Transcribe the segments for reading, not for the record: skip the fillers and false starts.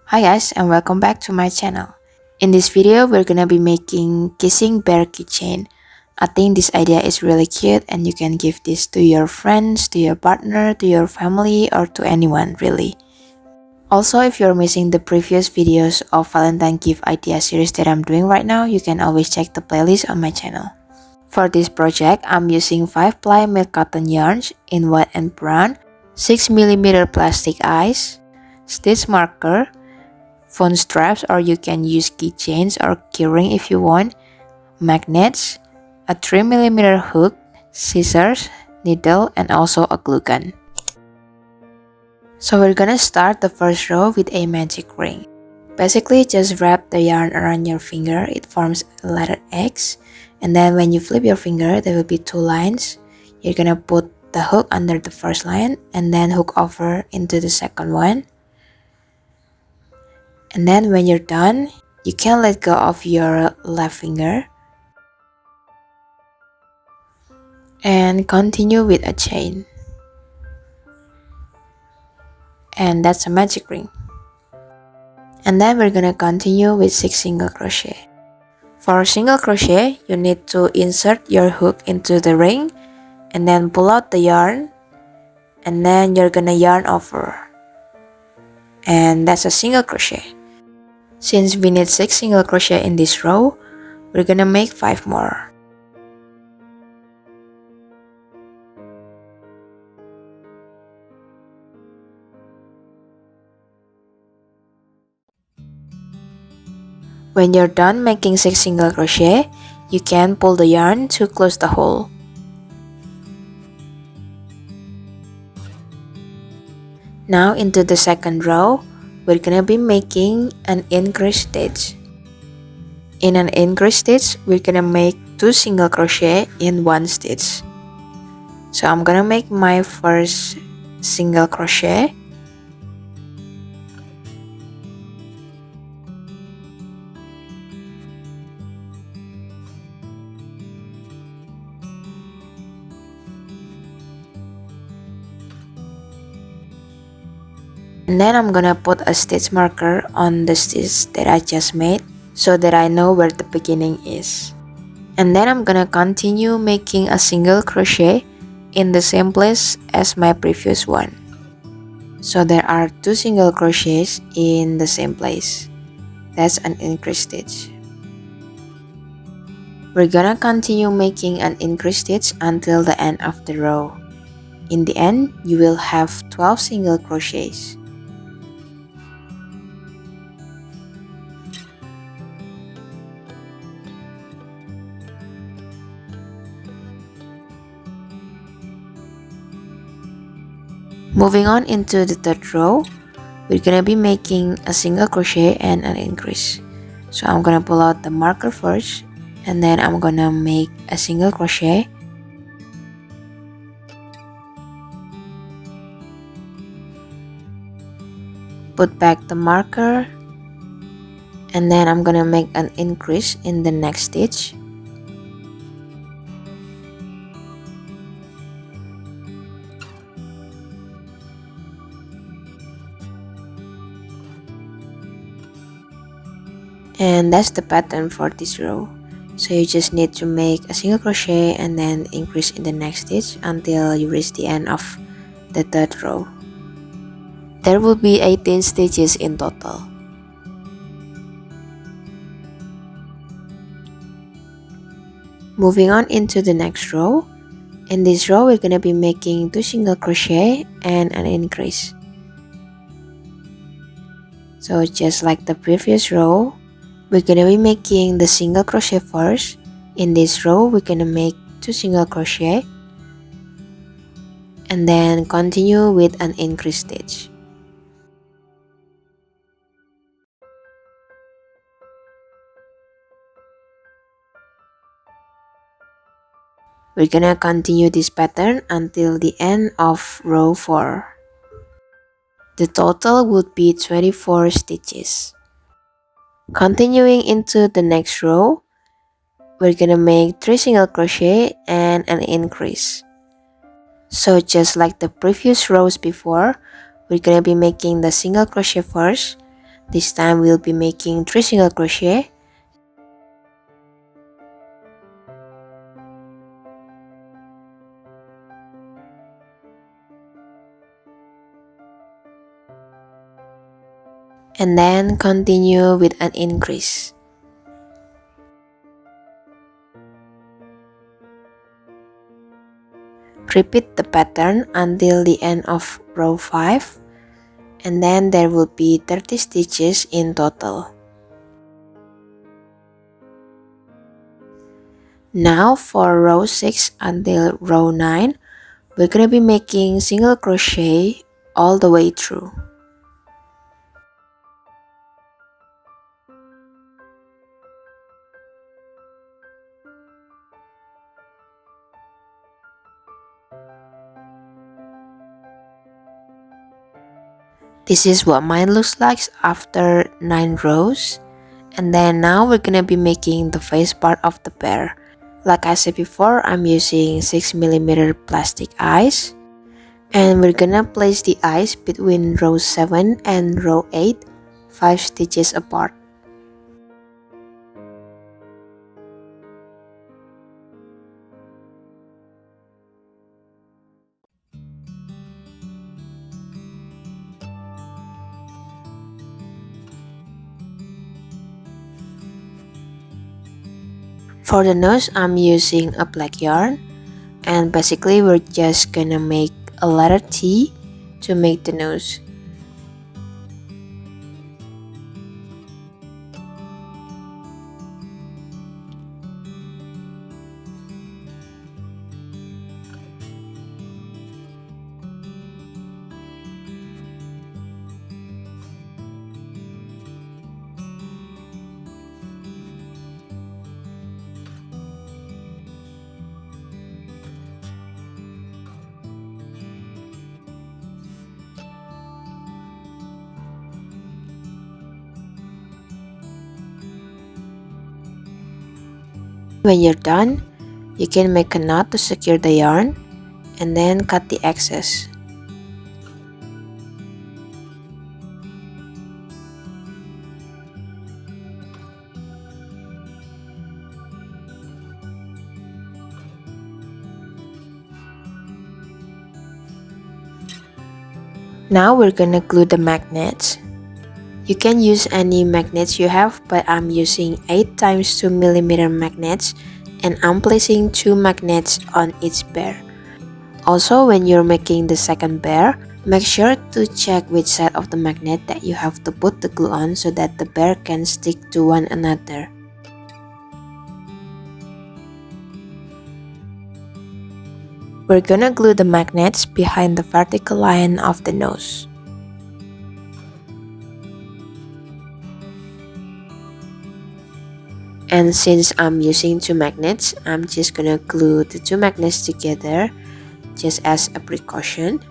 Hi guys, and welcome back to my channel. In this video, we're gonna be making kissing bear keychain. I think this idea is really cute and you can give this to your friends, to your partner, to your family, or to anyone really. Also, if you're missing the previous videos of Valentine Gift Ideas Series that I'm doing right now, you can always check the playlist on my channel. For this project, I'm using 5-ply milk cotton yarns in white and brown, 6mm plastic eyes, stitch marker, phone straps, or you can use keychains or keyring if you want, magnets, a 3mm hook, scissors, needle, and also a glue gun. So we're gonna start the first row with a magic ring. Basically, just wrap the yarn around your finger. It forms a letter X, and then when you flip your finger, there will be 2 lines. You're gonna put the hook under the first line and then hook over into the second one. And then when you're done, you can let go of your left finger and continue with a chain. And that's a magic ring. And then we're gonna continue with 6 single crochet. For single crochet, you need to insert your hook into the ring and then pull out the yarn, and then you're gonna yarn over. And that's a single crochet. Since we need 6 single crochet in this row, we're gonna make 5 more. When you're done making 6 single crochet, you can pull the yarn to close the hole. Now into the second row, we're gonna be making an increase stitch. In an increase stitch, we're gonna make 2 single crochet in 1 stitch. So I'm gonna make my first single crochet. And then I'm gonna put a stitch marker on the stitch that I just made so that I know where the beginning is. And then I'm gonna continue making a single crochet in the same place as my previous one. So there are 2 single crochets in the same place. That's an increase stitch. We're gonna continue making an increase stitch until the end of the row. In the end, you will have 12 single crochets. Moving on into the third row, we're gonna be making a single crochet and an increase. So I'm gonna pull out the marker first, and then I'm gonna make a single crochet. Put back the marker, and then I'm gonna make an increase in the next stitch. And that's the pattern for this row. So you just need to make a single crochet and then increase in the next stitch until you reach the end of the third row. There will be 18 stitches in total. Moving on into the next row. In this row, we're gonna be making 2 single crochet and an increase. So just like the previous row, we're gonna be making the single crochet first. In this row, we're gonna make 2 single crochet and then continue with an increase stitch. We're gonna continue this pattern until the end of row 4. The total would be 24 stitches. Continuing into the next row, we're gonna make 3 single crochet and an increase. So just like the previous rows before, we're gonna be making the single crochet first, This time we'll be making 3 single crochet. And then continue with an increase. Repeat the pattern until the end of row 5, and then there will be 30 stitches in total. Now for row 6 until row 9, we're gonna be making single crochet all the way through. This is what mine looks like after 9 rows. And then now we're gonna be making the face part of the bear. Like I said before, I'm using 6mm plastic eyes. And we're gonna place the eyes between row 7 and row 8, 5 stitches apart. For the nose, I'm using a black yarn, and basically we're just gonna make a letter T to make the nose. When you're done, you can make a knot to secure the yarn and then cut the excess. Now we're gonna glue the magnets. You can use any magnets you have, but I'm using 8 times 2mm magnets, and I'm placing 2 magnets on each bear. Also, when you're making the second bear, make sure to check which side of the magnet that you have to put the glue on so that the bear can stick to one another. We're gonna glue the magnets behind the vertical line of the nose. And since I'm using 2 magnets, I'm just gonna glue the 2 magnets together just as a precaution.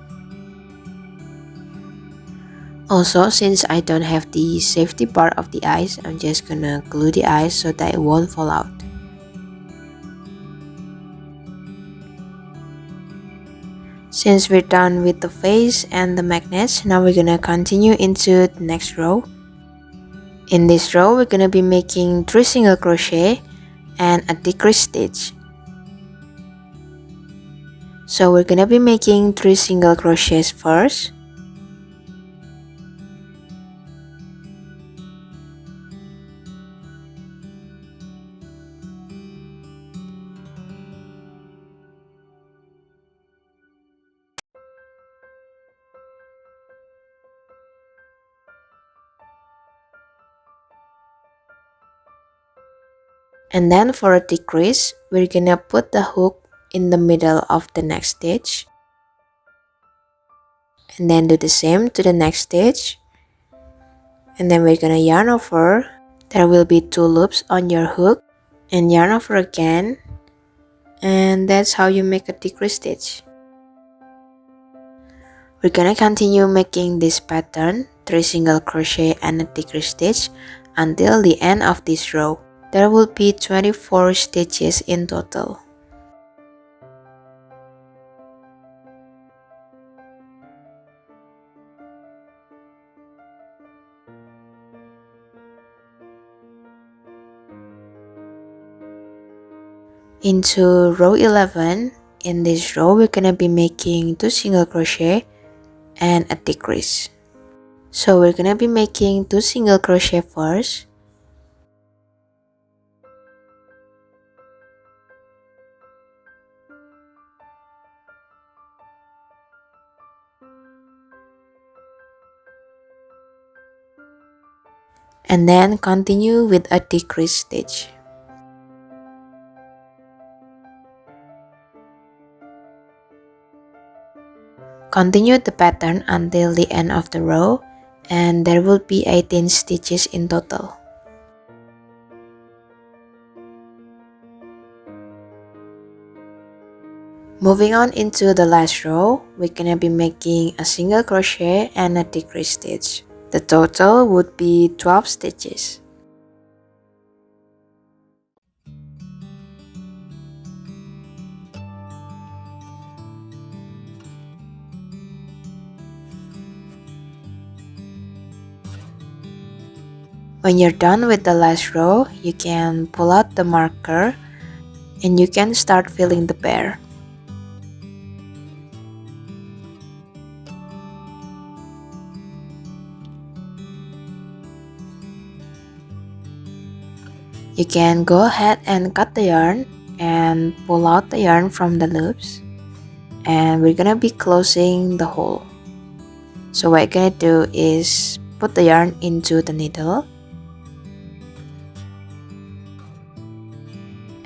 Also, since I don't have the safety part of the eyes, I'm just gonna glue the eyes so that it won't fall out. Since we're done with the face and the magnets, now we're gonna continue into the next row. In this row, we're gonna be making 3 single crochet and a decrease stitch. So we're gonna be making 3 single crochets first. And then for a decrease, we're gonna put the hook in the middle of the next stitch. And then do the same to the next stitch. And then we're gonna yarn over. There will be 2 loops on your hook. And yarn over again. And that's how you make a decrease stitch. We're gonna continue making this pattern, 3 single crochet and a decrease stitch, until the end of this row. There will be 24 stitches in total. Into row 11, in this row we're gonna be making 2 single crochet and a decrease. So we're gonna be making 2 single crochet first, and then continue with a decrease stitch. Continue the pattern until the end of the row, and there will be 18 stitches in total. Moving on into the last row, we're gonna be making a single crochet and a decrease stitch. The total would be 12 stitches. When you're done with the last row, you can pull out the marker and you can start filling the bear. You can go ahead and cut the yarn and pull out the yarn from the loops, and we're gonna be closing the hole. So what you're gonna do is put the yarn into the needle,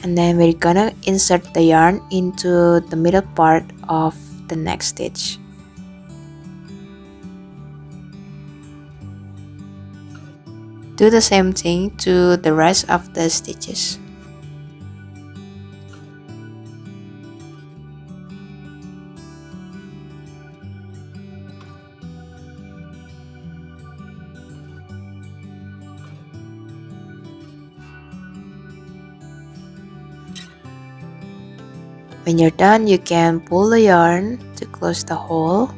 and then we're gonna insert the yarn into the middle part of the next stitch. Do the same thing to the rest of the stitches. When you're done, you can pull the yarn to close the hole,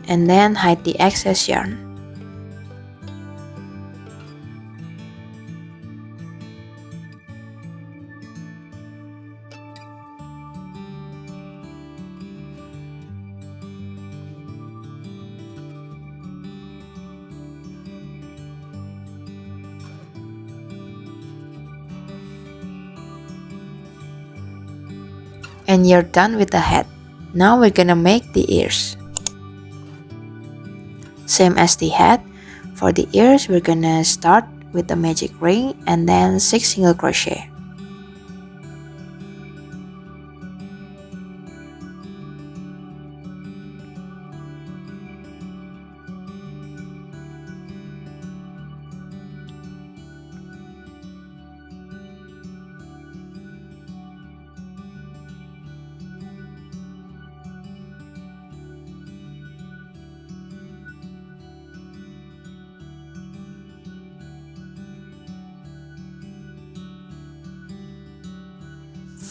and then hide the excess yarn. And you're done with the head. Now we're gonna make the ears. Same as the head, for the ears we're gonna start with the magic ring and then 6 single crochet.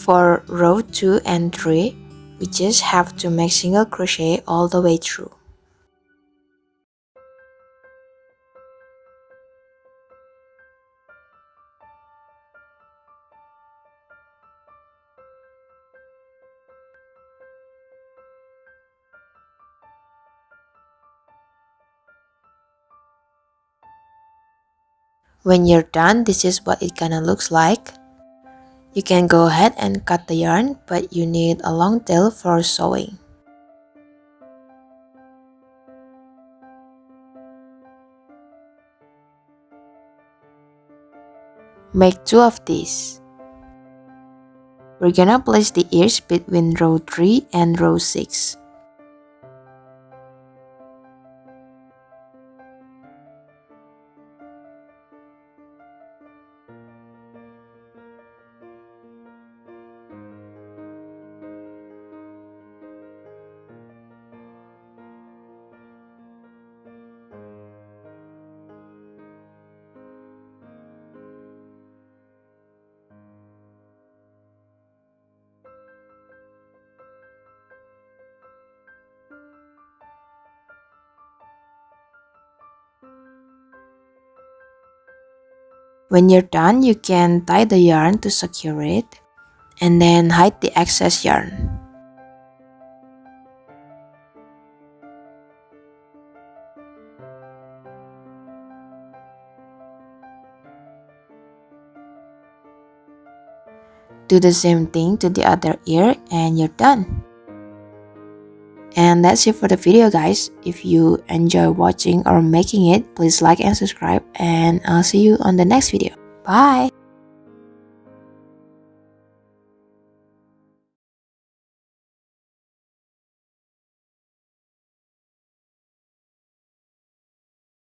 For row 2 and 3, we just have to make single crochet all the way through. When you're done, this is what it kinda looks like. You can go ahead and cut the yarn, but you need a long tail for sewing. Make 2 of these. We're gonna place the ears between row 3 and row 6. When you're done, you can tie the yarn to secure it and then hide the excess yarn. Do the same thing to the other ear and you're done. And that's it for the video, guys. If you enjoy watching or making it, please like and subscribe, and I'll see you on the next video. Bye!